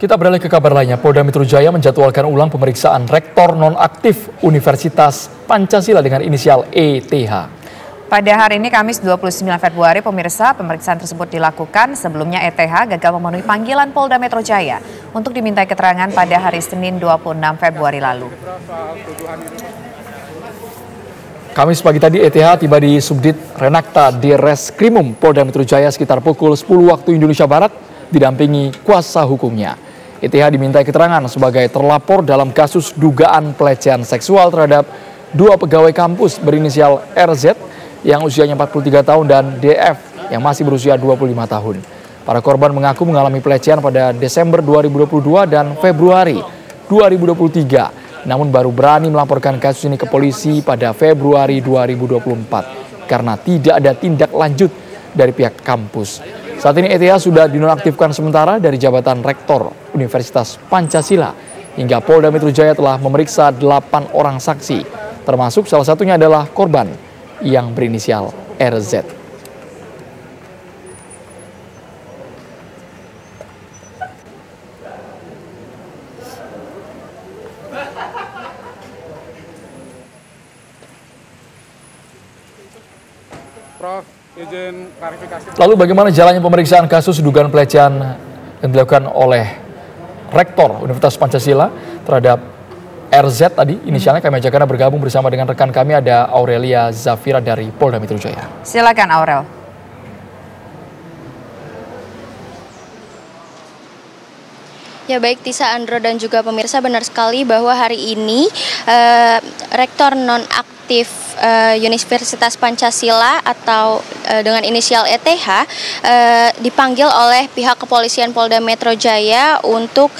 Kita beralih ke kabar lainnya. Polda Metro Jaya menjadwalkan ulang pemeriksaan rektor nonaktif Universitas Pancasila dengan inisial ETH. Pada hari ini Kamis 29 Februari, pemirsa, pemeriksaan tersebut dilakukan. Sebelumnya ETH gagal memenuhi panggilan Polda Metro Jaya untuk dimintai keterangan pada hari Senin 26 Februari lalu. Kamis pagi tadi ETH tiba di Subdit Renakta di Reskrimum Polda Metro Jaya sekitar pukul 10 waktu Indonesia Barat didampingi kuasa hukumnya. ETH dimintai keterangan sebagai terlapor dalam kasus dugaan pelecehan seksual terhadap dua pegawai kampus berinisial RZ yang usianya 43 tahun dan DF yang masih berusia 25 tahun. Para korban mengaku mengalami pelecehan pada Desember 2022 dan Februari 2023, namun baru berani melaporkan kasus ini ke polisi pada Februari 2024 karena tidak ada tindak lanjut dari pihak kampus. Saat ini ETH sudah dinonaktifkan sementara dari jabatan Rektor Universitas Pancasila. Hingga Polda Metro Jaya telah memeriksa 8 orang saksi, termasuk salah satunya adalah korban yang berinisial RZ. Prof, izin klarifikasi. Lalu bagaimana jalannya pemeriksaan kasus dugaan pelecehan yang dilakukan oleh Rektor Universitas Pancasila terhadap RZ tadi? Inisialnya kami ajak Anda bergabung bersama dengan rekan kami, ada Aurelia Zafira dari Polda Metro Jaya. Silakan Aurel. Ya baik Tisa, Andro dan juga pemirsa, benar sekali bahwa hari ini Rektor nonaktif Universitas Pancasila atau dengan inisial ETH dipanggil oleh pihak kepolisian Polda Metro Jaya untuk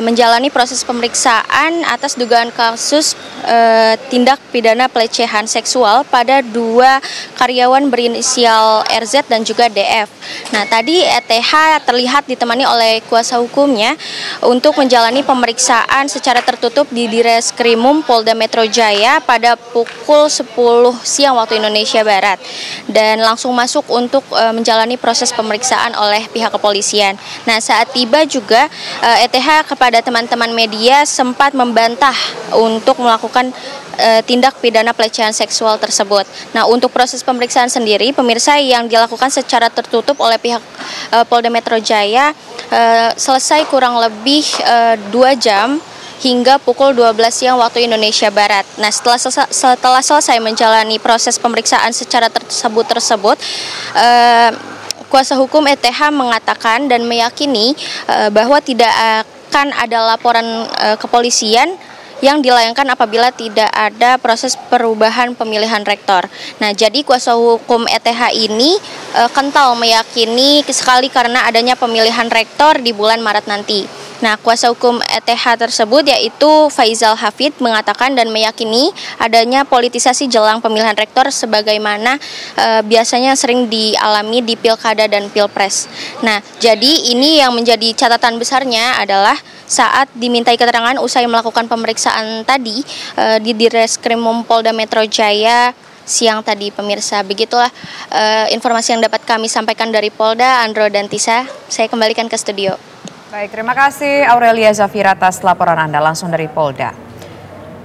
menjalani proses pemeriksaan atas dugaan kasus tindak pidana pelecehan seksual pada dua karyawan berinisial RZ dan juga DF. Nah, tadi ETH terlihat ditemani oleh kuasa hukumnya untuk menjalani pemeriksaan secara tertutup di Direskrimum Polda Metro Jaya pada pukul 10 siang waktu Indonesia Barat dan langsung masuk untuk menjalani proses pemeriksaan oleh pihak kepolisian. Nah, saat tiba juga ETH kepada teman-teman media sempat membantah untuk melakukan tindak pidana pelecehan seksual tersebut. Nah, untuk proses pemeriksaan sendiri, pemirsa, yang dilakukan secara tertutup oleh pihak Polda Metro Jaya selesai kurang lebih 2 jam hingga pukul 12 siang waktu Indonesia Barat. Nah, setelah selesai menjalani proses pemeriksaan secara tersebut, kuasa hukum ETH mengatakan dan meyakini bahwa tidak akan ada laporan kepolisian yang dilayangkan apabila tidak ada proses perubahan pemilihan rektor. Nah, jadi kuasa hukum ETH ini kental meyakini sekali karena adanya pemilihan rektor di bulan Maret nanti. Nah, kuasa hukum ETH tersebut yaitu Faizal Hafid mengatakan dan meyakini adanya politisasi jelang pemilihan rektor sebagaimana biasanya sering dialami di pilkada dan pilpres. Nah, jadi ini yang menjadi catatan besarnya adalah saat dimintai keterangan usai melakukan pemeriksaan tadi di Direskrimum Polda Metro Jaya siang tadi, pemirsa. Begitulah informasi yang dapat kami sampaikan dari Polda. Andro dan Tisa, saya kembalikan ke studio. Baik, terima kasih Aurelia Zafira atas laporan Anda langsung dari Polda.